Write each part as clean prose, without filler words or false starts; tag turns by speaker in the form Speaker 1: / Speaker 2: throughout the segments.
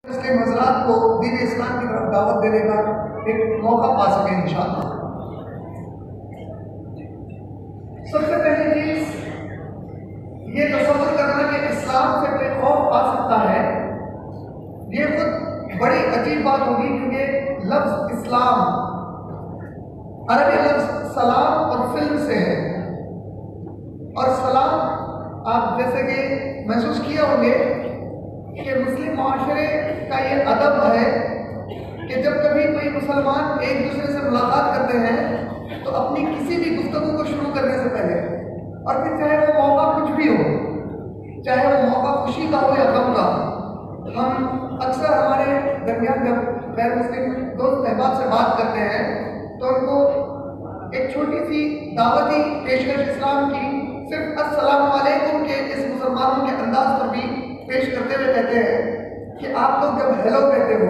Speaker 1: मुस्लिम हजरात को दीन इस्लाम की तरफ दावत देने का एक मौका पा सके इंशाअल्लाह। सबसे पहली चीज ये तसव्वुर करना कि इस्लाम से कोई खौफ आ सकता है, ये खुद बड़ी अजीब बात होगी, क्योंकि लफ्ज इस्लाम अरबी लफ्ज सलाम और फिल्म से है। और सलाम आप जैसे कि महसूस किए होंगे कि मुस्लिम माशरे का ये अदब है कि जब कभी कोई मुसलमान एक दूसरे से मुलाकात करते हैं तो अपनी किसी भी गुफ्तगू को शुरू करने से पहले, और फिर चाहे वो मौका कुछ भी हो, चाहे वो मौका खुशी का हो या गम का, हम अक्सर हमारे दरमियान जब गैर मुस्लिम दोस्त अहबाब से बात करते हैं तो उनको एक छोटी सी दावती पेशकश इस्लाम की सिर्फ अस्सलाम वालेकुम के इस मुसलमानों के अंदाज पर भी पेश करते हुए कहते हैं कि आप लोग जब हेलो कहते हो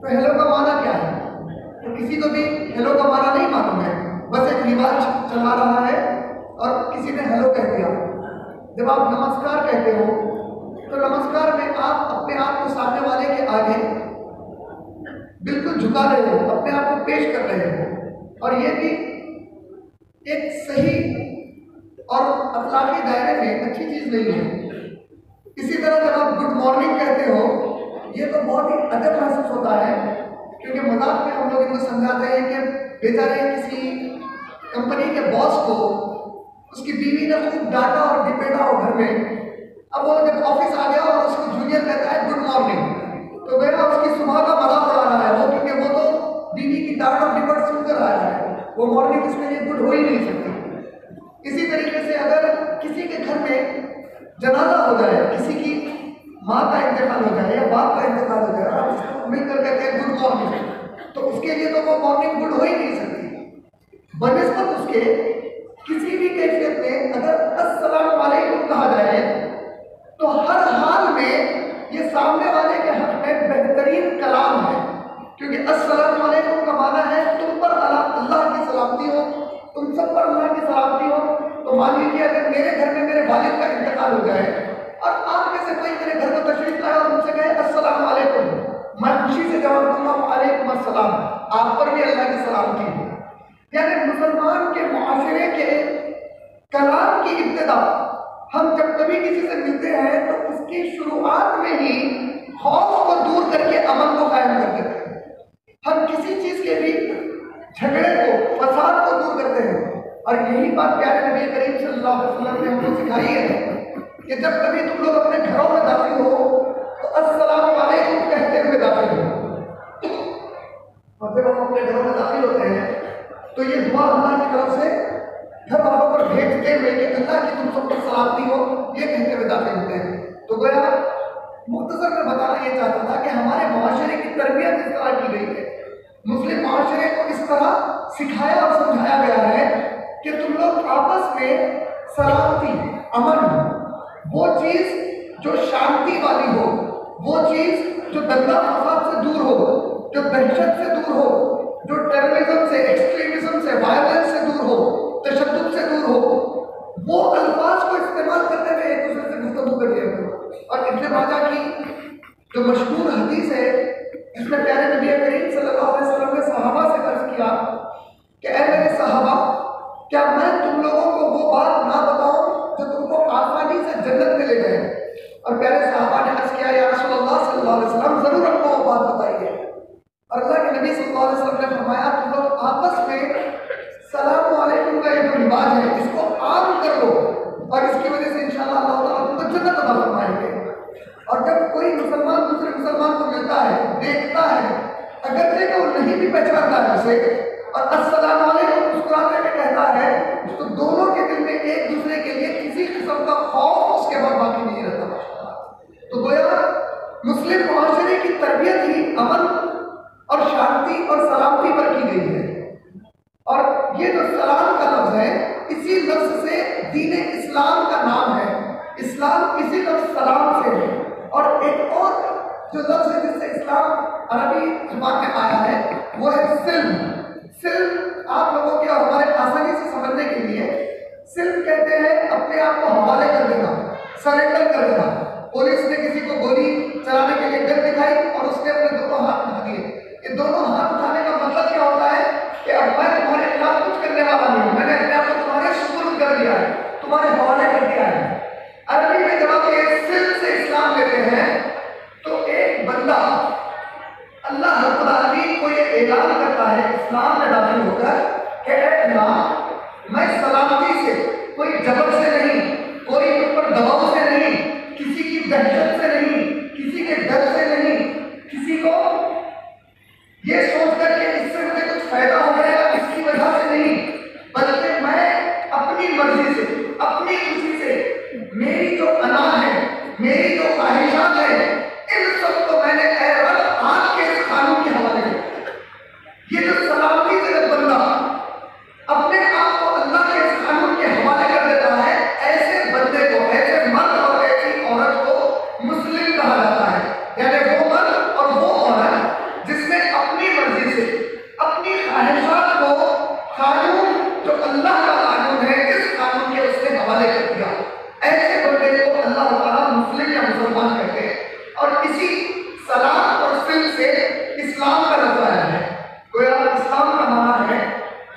Speaker 1: तो हेलो का माना क्या है। तो किसी को भी हेलो का माना नहीं मालूम है, बस एक रिवाज चला रहा है और किसी ने हेलो कह दिया। जब आप नमस्कार कहते हो तो नमस्कार में आप अपने आप को सामने वाले के आगे बिल्कुल झुका रहे हो, अपने आप को पेश कर रहे हो, और ये भी एक सही और अखलाकी दायरे में अच्छी चीज नहीं है। इसी तरह जब आप गुड मॉर्निंग कहते हो, ये तो बहुत ही अजब महसूस होता है, क्योंकि मजाक में हम लोग इनको समझाते हैं कि बेचारे किसी कंपनी के बॉस को उसकी बीवी ने खूब डांटा और डिपेटा हो घर में। अब वो जब ऑफिस आ गया और उसको जूनियर कहता है गुड मॉर्निंग, तो मेरा उसकी सुबह का मजाक उड़ा रहा है वो, क्योंकि वो तो बीवी की डांट और डिपेट सुनकर आया है, वो मॉर्निंग उसके लिए गुड हो ही नहीं सकती। इसी तरीके से अगर किसी के घर में जनाजा हो जाए, किसी की माँ का इंतकाल हो जाए या बाप का इंतकाल हो जाए और उसको मिलकर कहते हैं गुड मॉर्निंग, तो उसके लिए तो वो मॉर्निंग गुड हो ही नहीं सकती। बनिस्बत उसके किसी भी कैफियत में अगर अस्सलाम वालेकुम कहा जाए तो हर हाल में ये सामने वाले के हक में बेहतरीन कलाम है, क्योंकि अस्सलाम वालेकुम का माना है तुम पर अल्लाह की सलामती हो, तुम सब पर अल्लाह की सलामती हो। तो मान लीजिए अगर मेरे घर में मेरे वालिद का इंतकाल हो जाए और आप में से कोई मेरे घर को तशरीफ लाए और मुझसे कहे अस्सलाम वालेकुम, मैं खुशी से जवाब दूंगा वालेकुम अस्सलाम, आप पर भी अल्लाह की सलामती हो। यानी मुसलमान के मुआशरे के कलाम की इब्तिदा हम जब कभी किसी से मिलते हैं तो उसकी शुरुआत में ही खौफ को दूर करके अमन को कायम कर देते हैं। हम किसी चीज के भी झगड़े को, फसाद को दूर करते हैं। और यही बात प्यारे नबी करीम सल्लल्लाहु अलैहि वसल्लम ने हमको सिखाई है कि जब कभी तुम लोग अपने घरों में दाखिल हो तो अस्सलाम वालेकुम कहते हुए दाखिल हो। और जब हम अपने घरों में दाखिल होते हैं तो ये दुआ अल्लाह की तरफ से घर वालों पर भेजते हुए कि अल्लाह की तुम सब पर सलामती हो, ये कहते हुए दाखिल होते हैं। तो गोया मुख्तसर में बताना ये चाहता था कि हमारे मुआशरे की तरबियत इस तरह की गई है, मुस्लिम मुआशरे को इस तरह सिखाया और समझाया गया है कि तुम लोग आपस में सलामती, अमन, वो चीज जो शांति वाली हो, वो चीज जो दंगा फसाद से दूर हो, जो दहशत से दूर हो, जो टेररिज्म से, एक्सट्रीमिज्म से, वायलेंस से दूर हो, तशद्दुद से दूर हो, वो अल्फाज को इस्तेमाल करने में एक दूसरे से गुफ्तगू करिए। और इब्न माजा की जो मशहूर हदीस है जिसमें प्यारे नबी करीम सल्लल्लाहु अलैहि वसल्लम ने सहाबा से अर्ज किया कि ऐ मेरे सहाबा, क्या मैं तुम लोगों को वो बात ना बताऊं जो तुमको आसानी से जन्नत में ले जाए। और प्यारे सहाबा ने अर्ज किया या रसूलुल्लाह सल्लल्लाहु अलैहि वसल्लम, जरूर हमको वो बात बताइए। और अल्लाह के नबी सल्लल्लाहु अलैहि वसल्लम ने फरमाया तुम लोग आपस में सलाम वालेकुम का ये जो रिवाज है इसको आम कर लो, और इसकी वजह से इंशाअल्लाह अल्लाह ताला तुमको जन्नत अता फरमाएंगे। और जब कोई मुसलमान दूसरे मुसलमान को मिलता है, देखता है, अगर देखो वो नहीं भी पहचानता है उसे और अस्सलाम वालेकुम मुस्कुराते हुए कहता है, तो दोनों के दिल में एक दूसरे के लिए किसी किस्म का खौफ उसके बाद बाकी नहीं रहता। तो गोया मुस्लिम मुआशरे की तरबियत ही अमन और शांति और सलामती पर की गई है। और ये जो सलाम का लफ्ज है, इसी लफ्ज से दीन इस्लाम का नाम है। इस्लाम इसी लफ्ज सलाम से है। और एक और जो लफ्ज है जिससे इस्लाम अरबी जुबान में आया है वो है सिल्म। सिल्म आप लोगों के और हमारे आसानी से समझने के लिए सिल्म कहते हैं अपने आप को हवाले कर देना, सरेंडर कर देना। पुलिस ने किसी को गोली चलाने के लिए गन दिखाई और ऐलान करता है इस्लाम में दाखिल होकर कि ऐ अल्लाह, मैं सलामती से, कोई जबर से नहीं, कोई ऊपर दबाव से नहीं, किसी की दहशत से नहीं, किसी के डर से नहीं, किसी को ये सोचकर के इससे मुझे कुछ फायदा हो जाएगा इसकी वजह से नहीं, बल्कि मैं अपनी मर्जी से, अपनी खुशी से, मेरी जो अना है, मेरी जो ख्वाहिशात है, इन सबको मैंने ऐ रब आपके इस कानून के हवाले कर दिया। ये जो सलामती से जब बंदा अपने आप को अल्लाह के इस कानून के हवाले कर देता है, ऐसे बंदे को, ऐसे मर्द और ऐसी औरत को मुस्लिम कहा जाता है। यानी वो मर्द और वो औरत जिसने अपनी मर्जी से, अपनी ख्वाहिशात को कानून जो अल्लाह का कानून है, इस कानून के उसने हवाले कर दिया, ऐसे बंदे को अल्लाह ताला मुस्लिम या मुसलमान कहते हैं। और इसी सलाम और सिल्म से इस्लाम का लफ्ज़ आया है। कोई इस्लाम का माना है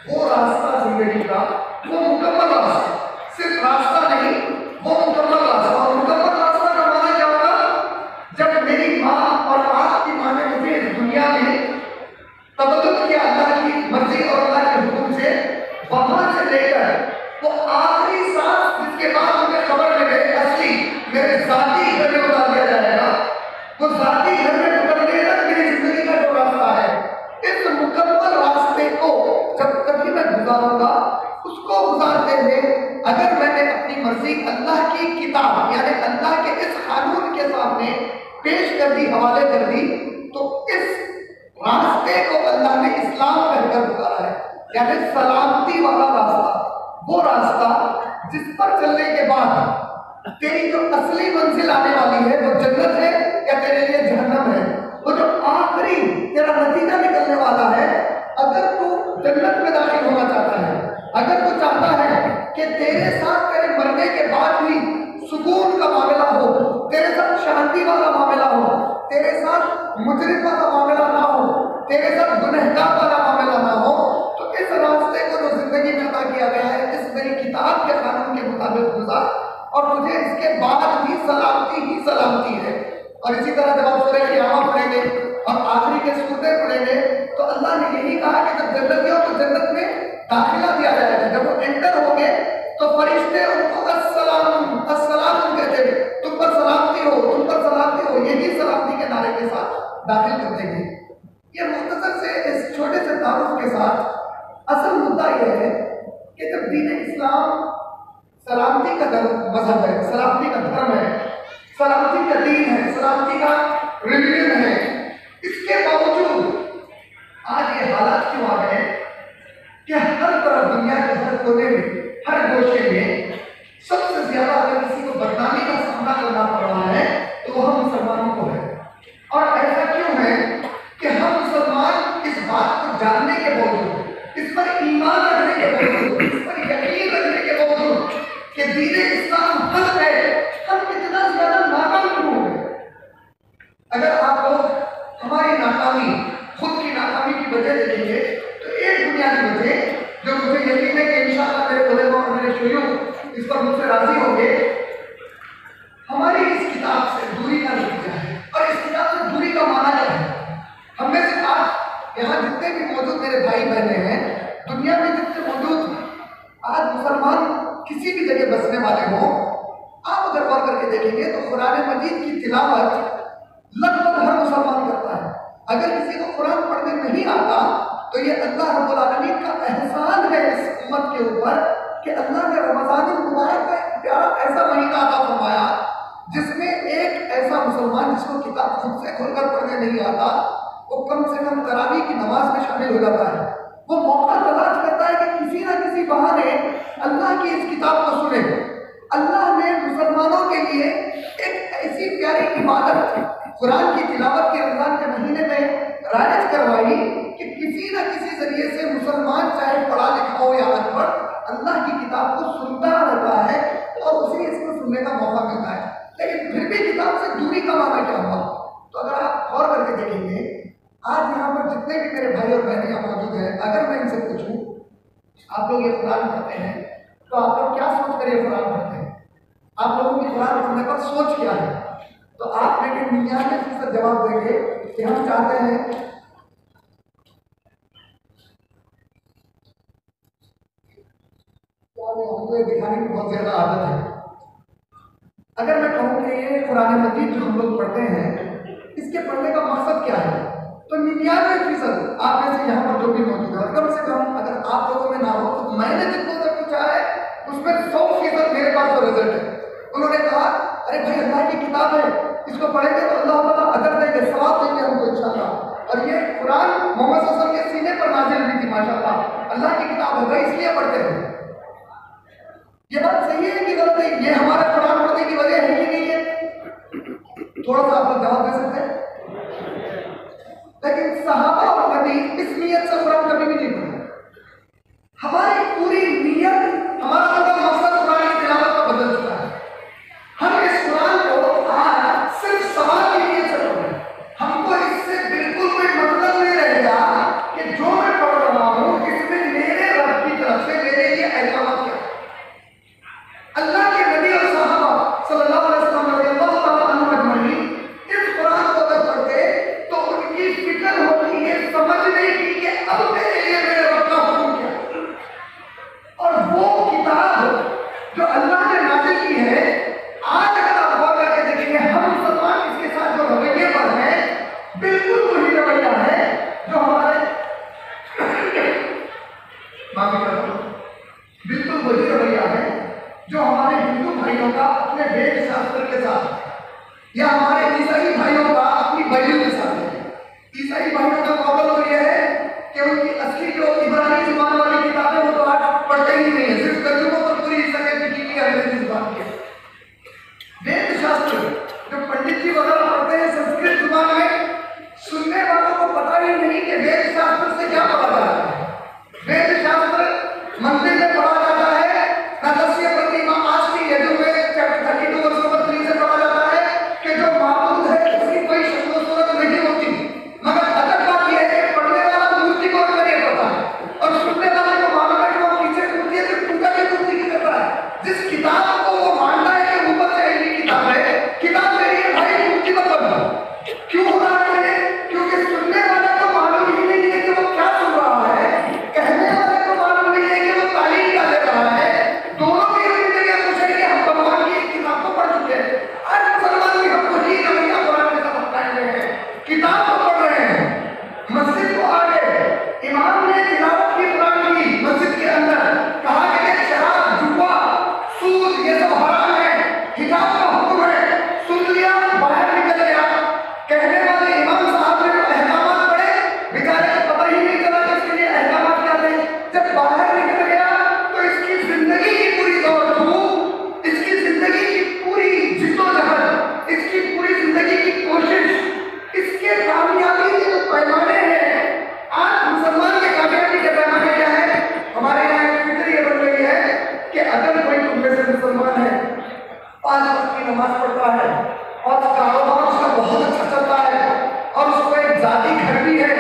Speaker 1: वो रास्ता जिंदगी का, वो मुकम्मल रास्ता, सिर्फ रास्ता नहीं, वो मुकम्मल रास्ता। और मुकम्मल रास्ता का माना क्या होगा? जब मेरी माँ और आपकी माँ ने मुझे इस दुनिया में तबद्दुल किया अल्लाह की मर्जी और अल्लाह के हुक्म से, वहां से लेकर वो आखिरी सांस जिसके बाद मुझे खबर मिले असली मेरे जाती घर में उतार दिया जाएगा, वो जाती घर में उतरने तक मेरी जिंदगी का जो रास्ता है, इस मुकम्मल रास्ते को जब कभी मैं गुजारूंगा, उसको गुजारते हुए अगर मैंने अपनी मर्जी अल्लाह की किताब यानी अल्लाह के इस कानून के सामने पेश कर दी, हवाले कर दी, तो इस रास्ते को अल्लाह ने इस्लाम कहकर पुकारा है। यानी सलामती वाला रास्ता, वो रास्ता जिस पर चलने के बाद तेरी जो असली मंजिल आने वाली है वो जन्नत है या तेरे लिए जहन्नम है। वो जो आखिरी तेरा नतीजा निकलने वाला है, अगर तू जन्नत में दाखिल होना चाहता है, अगर तू चाहता है कि तेरे साथ तेरे मरने के बाद भी सुकून का मामला हो, तेरे साथ शांति वाला मामला हो, तेरे साथ मुजरिम वाला मामला ना हो, तेरे साथ गुनहगार वाला मामला ना हो, तो इस रास्ते को जो जिंदगी में अता किया गया है, इस मेरी किताब के कानून के मुताबिक गुजार, और तुझे इसके बाद भी सलामती ही सलामती है। और इसी तरह जब आप सूरह क़ियामत पढ़ेंगे और आखिरी के सूरतें पढ़ेंगे, तो अल्लाह ने यही कहा कि जब जन्नती हो तो जन्नत में दाखिला दिया जाएगा। जब वो एंटर होंगे तो फरिश्ते उनको अस्सलाम अस्सलाम कहते हैं, तुम पर सलामती हो, तुम पर सलामती हो, यही सलामती के नारे के साथ दाखिल कर देंगे। ये मुख्तसर से इस छोटे से तारुफ के साथ असल मुद्दा यह है कि जब दीन इस्लाम सलामती का मजहब है, सलामती का धर्म है, सलामती का दीन है, सलामती का रिलीजन है, इसके बावजूद आज ये हालात क्यों आ गए कि हर तरफ दुनिया के हर कोने में, हर गोशे में सबसे ज्यादा अगर किसी को बदनामी का सामना करना पड़ रहा है तो वो हम मुसलमानों को है। और ऐसा क्यों है कि हम मुसलमान इस बात को जानने के बावजूद, इस पर ईमान रखने के बावजूद, इस पर यकीन रखने के बावजूद कि दीन इस्लाम हक है, हम इतना ज्यादा नाकाम क्यों हो गए? अगर आप लोग हमारी नाकामी, खुद की नाकामी की वजह देखेंगे तो एक बुनियादी वजह जो मुझे यकीन है कि इंशाअल्लाह मेरे उलेमा और मेरे शोयों इस पर मुझसे राजी होंगे, हमारी इस किताब से दूरी का नतीजा है। और इस किताब से दूरी का माना क्या है? हम में से आज यहाँ जितने भी मौजूद मेरे भाई बहने हैं, दुनिया में जितने मौजूद आज मुसलमान किसी भी जगह बसने वाले हों, आप अगर गौर करके देखेंगे तो कुरान मजीद की तिलावत लगभग हर मुसलमान करता है। अगर किसी को कुरान पढ़ने नहीं आता तो ये अल्लाह रब्बुल आलमीन का एहसान है इस उम्मत के ऊपर कि अल्लाह ने रमज़ान मुबारक का एक प्यारा ऐसा महीना अता फरमाया जिसमें एक ऐसा मुसलमान जिसको किताब खुद से खुलकर पढ़ने नहीं आता, वो कम से कम तरावी की नमाज में शामिल हो जाता है। वो मौका तलाश करता है कि किसी ना किसी बहाने अल्लाह की इस किताब को सुने। अल्लाह ने मुसलमानों के लिए एक ऐसी प्यारी इबादत कुरान की तिलावत के रमजान के महीने में राइज करवाई कि किसी न किसी जरिए से मुसलमान चाहे पढ़ा लिखा हो या अनपढ़, अल्लाह की किताब को सुनता रहता है और उसे इसको सुनने का मौका मिलता है। लेकिन फिर भी किताब से दूरी का माना क्या हुआ? तो अगर आप गौर करके देखेंगे, आज यहाँ पर जितने भी मेरे भाई और बहनें यहाँ मौजूद हैं, अगर मैं इनसे पूछूं आप लोग ये कुरान पढ़ते हैं तो आप लोग क्या सोच कर ये कुरान पढ़ते हैं? आप लोगों की कुरान पढ़ने पर सोच क्या है? तो आप लेकिन 99% जवाब देंगे कि हम चाहते हैं हमको ये दिखाने की बहुत ज्यादा आदत है। अगर मैं कहूँ कि ये कुरान मजीद जो हम लोग पढ़ते हैं, इसके पढ़ने का मकसद क्या है, तो 99% आप में से यहाँ पर जो भी मौजूद है, कम से कम अगर आप लोगों में ना हो तो मैंने जितने तक पूछा है उसमें 100% मेरे पास जो रिजल्ट है, उन्होंने कहा अरे भाई अल्लाह की किताब है, इसको पढ़ेंगे तो अल्लाह ताला अजर देंगे, सवाब देंगे हमको इंशाअल्लाह। और ये कुरान मोहम्मद सल्लल्लाहु अलैहि वसल्लम के सीने पर नाज़िल हुई थी, माशाअल्लाह अल्लाह की किताब है भाई, इसलिए पढ़ते हैं। ये बात सही है कि गलत है? ये हमारा कुरान पढ़ने की वजह है कि नहीं है? थोड़ा सा आप लोग जवाब दे सकते हैं। लेकिन सहाबा और नबी इस नियत से कुरान कभी भी नहीं पढ़े। हमारी पूरी नियत, हमारा पूरा मकसद कुरान की तिलावत का बदल चुका है। हम इस कुरान को आज सिर्फ सवाल की नियत से पढ़ रहे हैं। हमको इससे बिल्कुल कोई मतलब नहीं रहेगा कि जो मैं पढ़ रहा हूं इसमें मेरे रब की तरफ से मेरे लिए अहकाम क्या। अल्लाह के नबी और सहाबा सल्लल्लाहु अलैहि वसल्लम रज़ियल्लाहु ताला अन्हुम अजमईन इस कुरान को अगर पढ़ते तो उनकी फिक्र होती है समझने की कि अब मेरे लिए मेरे रब का हुक्म क्या। और वो किताब जो अल्लाह ने नाज़िल की है, आज अगर आप गौर करके देखेंगे, हम मुसलमान इसके साथ जो रवैये पर हैं बिल्कुल वही रवैया है जो हमारे बिल्कुल वही रवैया है जो हमारे हिंदू भाइयों का अपने वेद शास्त्र के साथ या हमारे ईसाई भाइयों का अपनी बाइबल के साथ है। ईसाई भाइयों का प्रॉब्लम तो यह है कि उनकी असली जो इब्रानी जुबान वाली किताबें वो तो आज पढ़ते ही नहीं है, सिर्फ तर्जुमों पर पूरी ईसाई की अंग्रेजी जुबान की। वेद शास्त्र जो पंडित जी वगैरह पढ़ते हैं संस्कृत जुबान में, सुनने वालों को पता ही नहीं कि वेद शास्त्र से क्या पता जा रहा है। वेद शास्त्र मंदिर में पढ़ा जाता है, नदस्य प्रतिमा आश्री यजुर्वेद चैप्टर 32 वर्ष नंबर 3 से पढ़ा जाता है कि जो माबूद है उसकी कोई शक्ल सूरत नहीं होती। मगर अदब बात यह है कि पढ़ने वाला मूर्ति को नहीं पता है और सुनने वाले को मालूम है कि वो पीछे मूर्ति है तो पूजा की मूर्ति की करता है। जिस किताब को वो मानता है कि ऊपर से ये किताब है, किताब मेरी है भाई, मूर्ति मत बनो। क्यों हो रहा है ये? क्योंकि सुनने वाले को मालूम ही नहीं है कि वो क्या सुन रहा है, कहने वाले को मालूम नहीं है कि वो तालीम क्या दे रहा है। दोनों की अपनी जगह पूछेंगे, हम भगवान की एक किताब को पढ़ चुके हैं। आज मुसलमान भी हमको ही रवैया कुरान के साथ अपनाए हुए हैं, किताब को पढ़ रहे हैं। मस्जिद को आ गए, इमाम ने तिलावत की कुरान की मस्जिद के अंदर, कहा कि शराब जुआ सूद ये सब हराम है, हिजाब का हुक्म है, सुन लिया बाहर निकल गया। कहने वाले इमाम साहब ने जो अहकामात पढ़े, बेचारे को पता ही नहीं चला कि इसके लिए अहकामात क्या थे। जब बाहर निकल गया तो इसकी जिंदगी की पूरी दौड़-धूप, इसकी जिंदगी की पूरी जिद्दोजहद, इसकी पूरी जिंदगी की कोशिश, इसके कामयाबी के जो पैमाने हैं, आज मुसलमान के कामयाबी के पैमाने क्या है? हमारे यहाँ एक फिक्र ये बन गई है कि अगर कोई तुम में से मुसलमान है, 5 वक्त की नमाज पढ़ता है और कारोबार उसका बहुत अच्छा चलता है और उसको एक जाती घर भी है,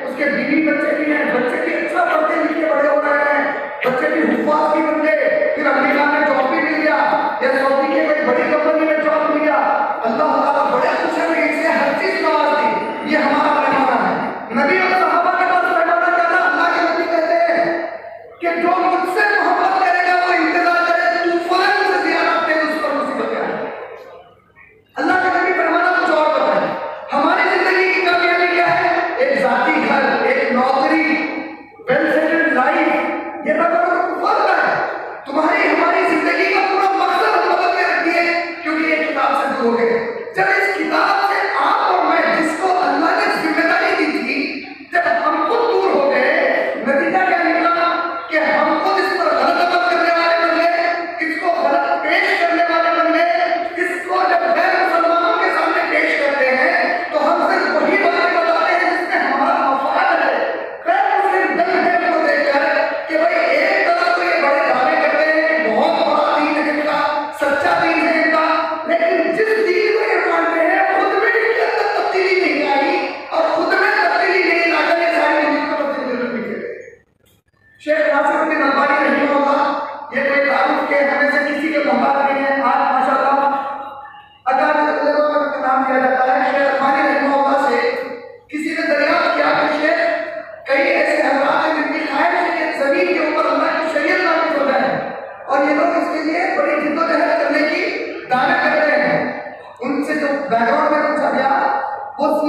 Speaker 1: उसके बीवी बच्चे भी हैं, बच्चे भी अच्छा पढ़ते लिखे बड़े हो रहे हैं, बच्चे भी हुफाज भी बन गए, फिर अमेरिका में जॉब भी मिल गया या सऊदी के कोई बड़ी कंपनी में जॉब मिल गया, अल्लाह ताला बड़े खुश है, इससे हर चीज नवाज दी। ये हमारा पैमाना है। नबी और सहाबा के पास पैमाना क्या था? अल्लाह के नबी कहते हैं कि जो मुझसे मोहब्बत करेगा वो इंतजार करे, तूफान से ज्यादा तेज उस पर मुसीबत आए। अल्लाह के नबी पैमाना कुछ और बताए। हमारी जिंदगी की कामयाबी क्या है? एक जाती घर, एक नौकरी,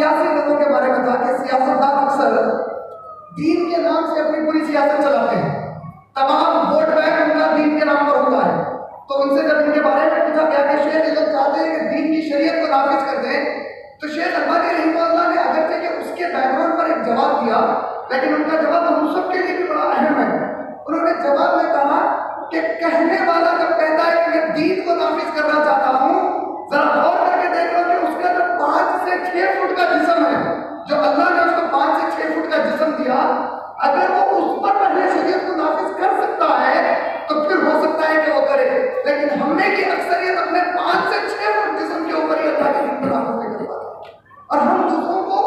Speaker 1: सियासी लोगों के बारे में था कि सियासतदान अक्सर दीन के नाम से अपनी पूरी सियासत चलाते हैं, तमाम वोट बैंक उनका दीन के नाम पर होता है। तो उनसे जब इनके बारे में पूछा गया कि शेख ये लोग चाहते हैं कि दीन की शरीयत को नाफिज कर दें, तो शेख अल्बानी रहमतुल्लाह ने अगरचे कि उसके बैकग्राउंड पर एक जवाब दिया, लेकिन उनका जवाब हम सब के लिए भी बड़ा अहम है। उन्होंने जवाब में कहा कि कहने वाला जब कहता है कि मैं दीन को नाफिज करना चाहता हूँ, जरा गौर करके देख लो कि उसका जो 5 से 6 फुट का जिस्म है, जो अल्लाह ने उसको 5 से 6 फुट का जिस्म दिया, अगर वो उस पर पहले शरीयत को नाफिज कर सकता है तो फिर हो सकता है कि वो करे। लेकिन हमने की अक्सरियत अपने 5 से 6 फुट जिस्म के ऊपर ही अल्लाह के दीन को नाफिज नहीं कर पाती, और हम दूसरों को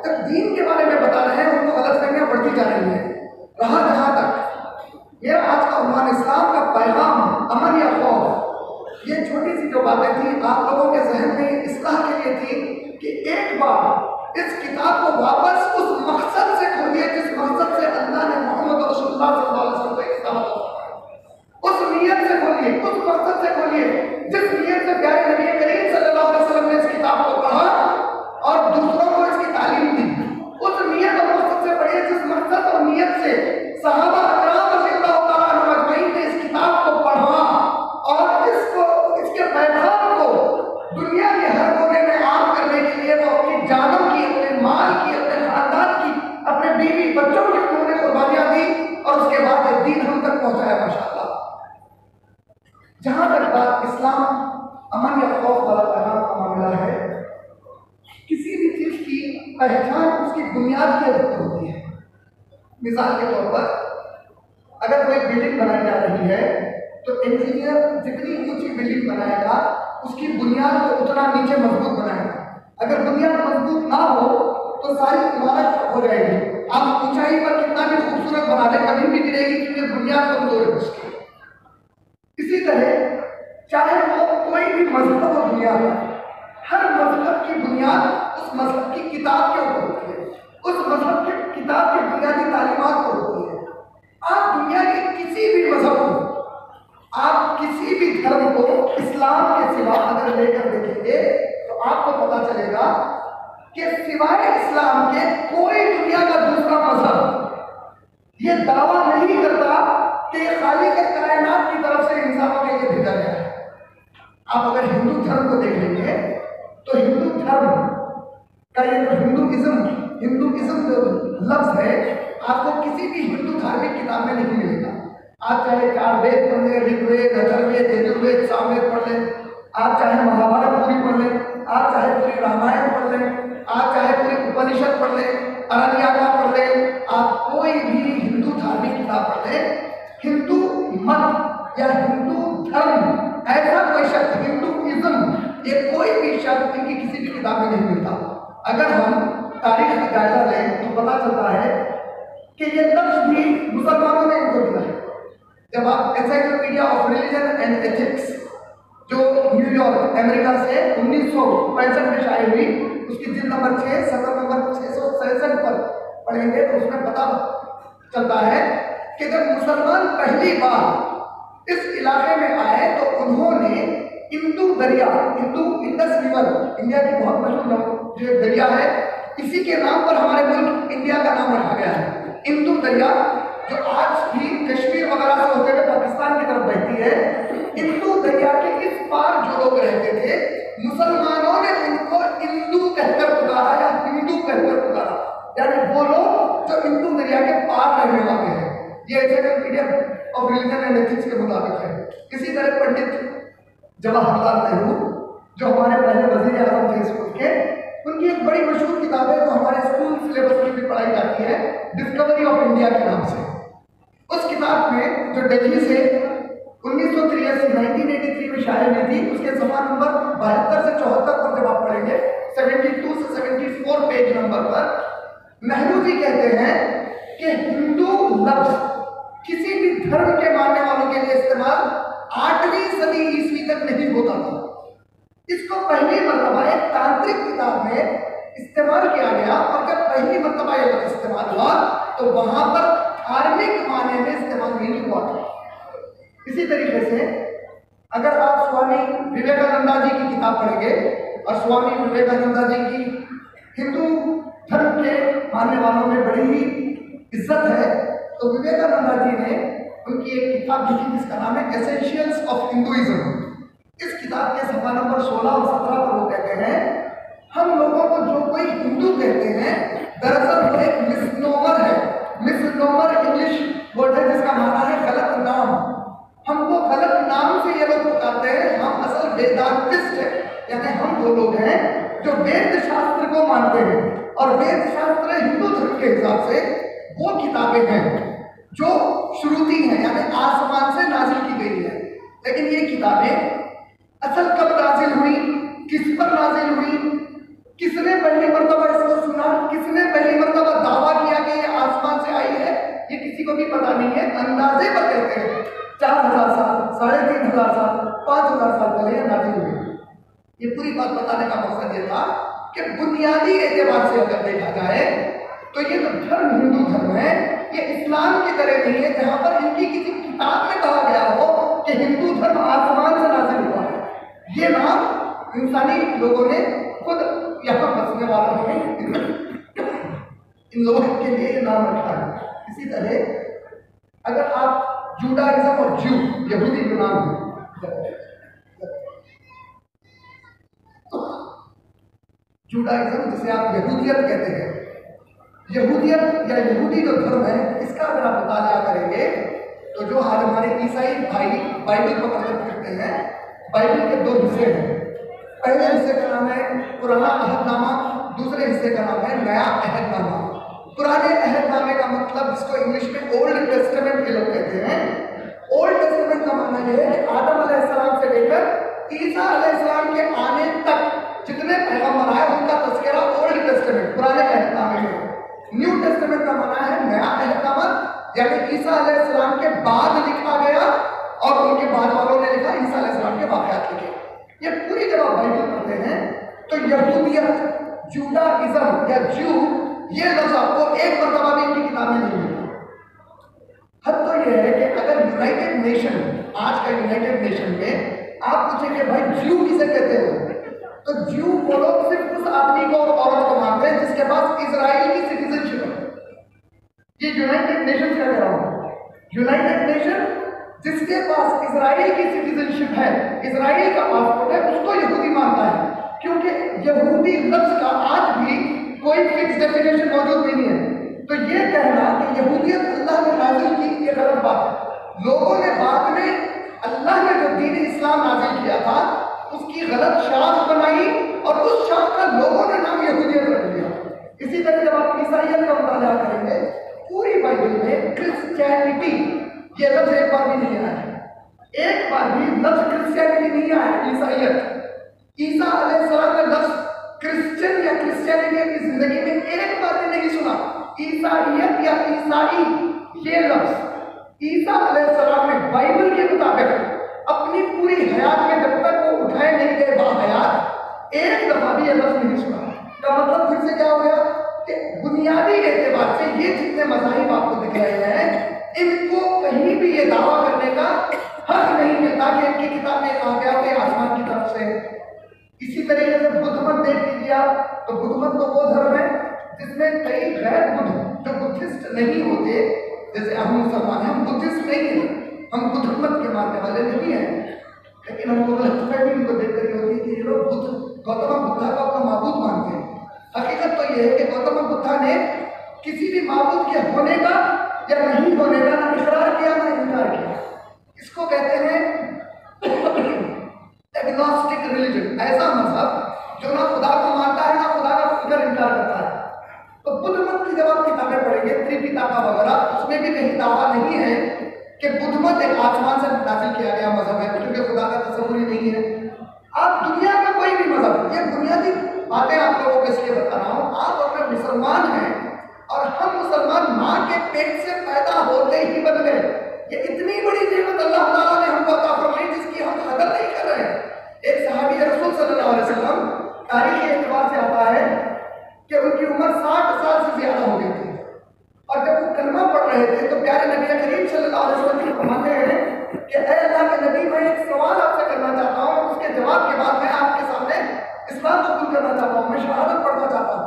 Speaker 1: जब दीन के बारे में बता रहे हैं उनको गलतफहमियां बढ़ती जा रही है। रहा जहां तक मेरा आज का उन्वान इस्लाम का पैगाम अमन या खौफ, ये छोटी सी जो बातें थी आप लोगों के जहन में इस्लाह के लिए थी कि एक बार इस किताब को वापस उस मकसद से खोलिए जिस मकसद से अल्लाह ने मोहम्मद रसूलुल्लाह सल्लल्लाहु अलैहि वसल्लम को एक किताब दी। उस नियत से खोलिए, उस मकसद से खोलिए जिस नियत से प्यारे नबी करीम सल्लल्लाहु अलैहि वसल्लम ने इस किताब को पढ़ा और दूसरों को इसकी तालीम दी। उस नियत और मकसद से पढ़िए जिस मकसद और नियत से सहाबा अकराम रज़ियल्लाहु ताला अन्हुम अजमईन ने इस किताब को पढ़ा और इसके पैगाम को दुनिया के हर कोने में आम करने के लिए वो अपनी जानों की, अपने माल की, अपने खानदान की, अपने बीवी बच्चों की उन्होंने कुर्बानियां दी और उसके बाद ये दीन हम तक पहुंचाया माशाअल्लाह। जहां तक बात इस्लाम अमन या खौफ वाला पैगाम का मामला है, किसी भी चीज की पहचान उसकी बुनियाद के ऊपर होती है। मिसाल के तौर पर अगर कोई बिल्डिंग बनाई जा रही है तो इंजीनियर जितनी ऊंची बिल्डिंग बनाएगा उसकी बुनियाद को उतना नीचे मजबूत बनाएगा। अगर बुनियाद मजबूत ना हो तो सारी इमारत हो जाएगी। आप ऊंचाई पर कितना भी खूबसूरत बना ले कभी भी गिरेगी क्योंकि बुनियाद कमजोर है उसकी। इसी तरह चाहे वो कोई भी मजहब हो दुनिया में, हर मजहब की बुनियाद उस मजहब की किताब के ऊपर होती है, उस मजहब की किताब की बुनियादी तालीमात पर होती है। आप दुनिया के किसी भी मजहब को, आप किसी भी धर्म को इस्लाम के सिवा अगर लेकर देखेंगे तो आपको पता चलेगा कि सिवाय इस्लाम के कोई दुनिया का दूसरा मजहब ये दावा नहीं करता कि खालिक कायनात की तरफ से इंसानों के लिए भेजा गया है। आप अगर हिंदू धर्म को देख लेंगे तो हिंदू धर्म का ये जो हिंदुइज्म जो लफ्ज है आपको किसी भी हिंदू धार्मिक किताब में नहीं मिलेगा। आप चाहे 4 वेद पढ़ लें, ऋग्वेद, अथर्ववेद, यजुर्वेद, सामवेद पढ़ लें, आप चाहे महाभारत पूरी पढ़ लें, आप चाहे पूरी रामायण पढ़ लें, आप चाहे पूरी उपनिषद पढ़ लें, अरण्यका पढ़ लें, आप कोई भी हिंदू धार्मिक किताब पढ़ लें, हिंदू मत या हिंदू धर्म ऐसा कोई शब्द, हिंदुइज्म, ये कोई भी शब्द इनकी किसी भी किताब में नहीं मिलता। अगर हम तारीख का जायजा लें तो पता चलता है कि ये लफ्ज भी मुसलमानों ने इनको दिया है। जब आप encyclopedia of religion and ethics जो न्यूयॉर्क अमेरिका से 1965 में शाये हुई, उसकी जिल्द नंबर 6 सफर नंबर 667 पर पढ़ेंगे तो उसमें पता चलता है कि जब मुसलमान पहली बार इस इलाके में आए तो उन्होंने इंदू दरिया, इंडस रिवर, इंडिया की बहुत मशहूर जो दरिया है, इसी के नाम पर हमारे मुल्क इंडिया का नाम रखा गया है। इंदू दरिया जो आज भी कश्मीर वगैरह से होते हुए पाकिस्तान की तरफ बहती है, इंदू दरिया के इस पार जो लोग रहते थे मुसलमानों ने उनको इंदू कहकर पुकारा या हिंदू कहकर पुकारा, यानी वो लोग जो इंदू दरिया के पार रहने वाले हैं। ये encyclopedia of religion and ethics के मुताबिक है। इसी तरह पंडित जवाहरलाल नेहरू जो हमारे पहले वजीर आजम थे स्कूल के, उनकी एक बड़ी मशहूर किताब है जो हमारे स्कूल सिलेबस में भी पढ़ाई जाती है, डिस्कवरी ऑफ इंडिया के नाम से। उस किताब में जो दिल्ली से 1983 में शाये हुई थी, उसके सफा नंबर 72 से 74 पर जब आप पढ़ेंगे, 72 से 74 पेज नंबर पर नेहरू जी कहते हैं कि हिंदू लफ्ज किसी भी धर्म के मानने वालों के लिए इस्तेमाल 8वीं सदी ईस्वी तक नहीं होता था। इसको पहली मर्तबा एक तांत्रिक किताब में इस्तेमाल किया गया और जब पहली मर्तबा ये लफ्ज इस्तेमाल हुआ तो वहां पर धार्मिक माने में इस्तेमाल नहीं हुआ था। इसी तरीके से अगर आप स्वामी विवेकानंदा जी की किताब पढ़ेंगे और स्वामी विवेकानंदा जी की हिंदू मानने वालों में बड़ी ही इज्जत है। तो विवेकानंद जी ने उनकी एक किताब लिखी जिसका नाम है एसेंशियल्स ऑफ हिंदुइज्म। इस किताब के सफा नंबर 16 और 17 पर वो कहते हैं, हम लोगों को जो कोई हिंदू कहते हैं दरअसल वो एक मिसनोमर है। मिसनोमर इंग्लिश वर्ड है जिसका माना है गलत नाम। हमको गलत नाम से ये लोग पुकारते हैं, हम असल वेदांतिस्ट है, यानी हम वो लोग हैं जो वेद शास्त्र को मानते हैं। और वेद शास्त्र हिंदू धर्म के हिसाब से वो किताबें हैं जो श्रुति हैं, यानी आसमान से नाजिल की गई है। लेकिन ये किताबें असल कब नाजिल हुई, किस पर नाजिल हुई, किसने पहली मर्तबा इसको सुना, किसने पहली मर्तबा दावा किया कि ये आसमान से आई है, ये किसी को भी पता नहीं है। अंदाजे पर कहते हैं 4000 साल, 3500 साल, 5000 साल पहले ये नाजिल हुई। ये पूरी बात बताने का मकसद ये था कि बुनियादी एतबार से अगर देखा जाए तो ये जो धर्म हिंदू धर्म है ये इस्लाम की तरह नहीं है जहां पर इनकी किसी किताब में कहा गया हो कि हिंदू धर्म आसमान से नाजिल हुआ है। ये नाम इंसानी लोगों ने खुद यहाँ बसने वालों ने इन लोगों के लिए ये नाम रखा है। इसी तरह अगर आप जुडाइज्म और ज्यू यहूदी जो नाम है, जुडाइज्म जिसे आप यहूदियत कहते हैं, यहूदियत या यहूदी जो धर्म है इसका अगर आप मुताला करेंगे तो जो आज हमारे ईसाई भाई बाइबल पकड़ करते हैं, बाइबल के दो हिस्से हैं। पहले हिस्से का नाम है पुराना अहदनामा, दूसरे हिस्से का नाम है नया अहदनामा। पुराने अहदनामे का मतलब जिसको इंग्लिश में ओल्ड टेस्टामेंट के लोग कहते हैं। ओल्ड टेस्टामेंट का मानना यह है कि आदम अलैहिस्सलाम से लेकर ईसा अलैहिस्सलाम के आने तक जितने पैगंबर आए उनका तस्करा ओल्ड टेस्टामेंट पुराने अहदनामे में। न्यू टेस्टामेंट का माना है नया अहदनामा, यानी ईसा अलैहिस्सलाम के बाद लिखा गया और उनके बाद वालों ने लिखा, ईसा अलैहिस्सलाम के वाक़यात लिखे। ये पूरी जब आप बाइबल पढ़ते हैं तो यहूदियत, जुडाइज्म या ज्यू ये लफ्ज़ आपको एक मरतबा भी इनकी किताब में नहीं मिलता। हद तो यह है कि अगर यूनाइटेड नेशन, आज का यूनाइटेड नेशन में आप पूछेंगे भाई ज्यू किसे कहते हो, तो ज्यू वो लोग सिर्फ उस आदमी को और औरत को मानते हैं जिसके पास इजराइल की सिटीजनशिप है। ये यूनाइटेड नेशन का कह रहा हूं, यूनाइटेड नेशन जिसके पास इजराइल की सिटीजनशिप है, इजराइल का पासपोर्ट है, उसको यहूदी मानता है। क्योंकि यहूदी लफ्ज का आज भी कोई फिक्स डेफिनेशन मौजूद नहीं है। तो ये कहना कि यहूदियत अल्लाह ने नाजिल की, ये गलत बात है। लोगों ने बाद में अल्लाह ने जो दीन इस्लाम नाजिल किया था उसकी गलत शाख बनाई और उस शाख का लोगों ने नाम यहूदियत रख दिया। इसी तरह जब आप ईसाइयत का मुताला करेंगे, पूरी बाइबल में क्रिश्चियनिटी ये लफ्ज एक बार भी नहीं आया है। एक बार भी लफ्ज क्रिश्चियनिटी नहीं आया। ईसाइयत, ईसा अलैहिस्सलाम ने लफ्ज क्रिश्चियन या क्रिश्चियनिटी की जिंदगी में एक बार भी नहीं सुना। ईसाइयत या ईसाई ये लफ्ज ईसा अलैहिस्सलाम ने बाइबल के मुताबिक अपनी पूरी हयात में जब तक वो उठाए नहीं गए बाहयात, एक दफा भी ये लफ्ज नहीं सुना। का मतलब फिर से क्या हो गया कि बुनियादी एतबार से ये जितने मज़ाहिब आपको दिख रहे हैं इनको कहीं भी ये दावा करने का हक नहीं मिलता कि इनकी किताब में कहा गया कि आसमान की तरफ से। इसी तरीके से बुद्ध मत देख लीजिए आप, तो बुद्ध मत तो वो धर्म है जिसमें कई गैर बुद्ध जो बुद्धिस्ट नहीं होते, जैसे हम मुसलमान हैं, हम बुद्धिस्ट नहीं हैं, हम बुद्ध मत के मानने वाले नहीं हैं, लेकिन हमको गलतफहमी इनको देख कर होती है कि ये लोग गौतम बुद्धा को अपना माबूद मानते हैं। हकीकत तो ये है कि गौतम बुद्धा ने किसी भी माबूद के होने का या नहीं होने का ना इकरार किया ना इनकार किया। इसको कहते हैं एग्नोस्टिक रिलीजन, ऐसा मजहब जो ना खुदा को मानता है ना खुदा का फिक्र इनकार करता है। तो बुद्ध मत की जब आप किताबें पढ़ेंगे, त्रिपिटका वगैरह, उसमें भी कहीं दावा नहीं है कि बुद्ध मत एक आसमान से नाजिल किया गया मजहब है, क्योंकि खुदा का तस्वुर ही नहीं है। आप दुनिया का कोई भी मजहब, ये बुनियादी बातें आप लोगों को इसलिए बता रहा हूँ, आप और मैं मुसलमान हैं और हम मुसलमान माँ के पेट से पैदा होते ही बन गए। ये इतनी बड़ी नेमत अल्लाह ताला ने हमको अता फरमाई जिसकी हम कदर नहीं कर रहे हैं। एक सहाबी रसूल सल्लल्लाहु अलैहि वसल्लम, तारीख के एतबार से आता है कि उनकी उम्र 60 साल से ज्यादा हो गई थी और जब वो कलमा पढ़ रहे थे तो प्यारे नबी करीम सल्लल्लाहु अलैहि वसल्लम फरमाते हैं कि ऐ अल्लाह के नबी, मैं एक सवाल आपसे करना चाहता हूँ, उसके जवाब के बाद मैं आपके सामने इस्लाम कबूल करना चाहता हूँ, मैं शहादत पढ़ना चाहता हूँ।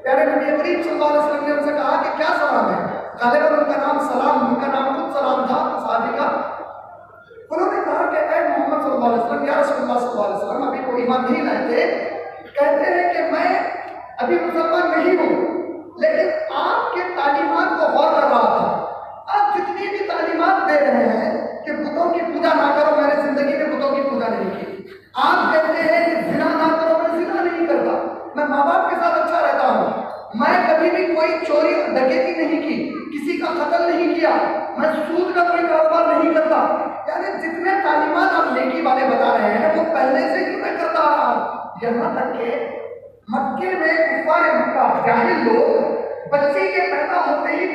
Speaker 1: प्यारे प्यारे नबी करीम सल्लल्लाहु अलैहि वसल्लम ने उनसे कहा कि क्या सलाम है? गालिबन उनका नाम सलाम, उनका नाम खुद सलाम था साहबी का। उन्होंने कहा कि ऐ मोहम्मद सल्लल्लाहु अलैहि वसल्लम, या रसूलुल्लाह सल्लल्लाहु अलैहि वसल्लम, अभी कोई ईमान नहीं लाए थे, कहते हैं कि मैं अभी मुसलमान नहीं हूँ, लेकिन आपके तालीमात को गौर कर रहा था। आप जितनी भी तालीमात दे रहे हैं कि बुतों की पूजा ना करो, मैंने जिंदगी में बुतों की पूजा नहीं की। आप कहते हैं कि जिना ना करो, मैं जिना नहीं करता, मैं माँ बाप के साथ अच्छा रहता हूँ, मैं कभी भी कोई चोरी डकैती नहीं की, किसी का कत्ल नहीं किया, मैं सूद का कोई कारोबार नहीं करता। यानी जितने तालीमात आप नेकी वाले बता रहे हैं वो पहले से ही मैं करता आ रहा हूँ। यहाँ तक के मक्के में कुफार मक्का जाहिल लोग बच्चे के पैदा होते ही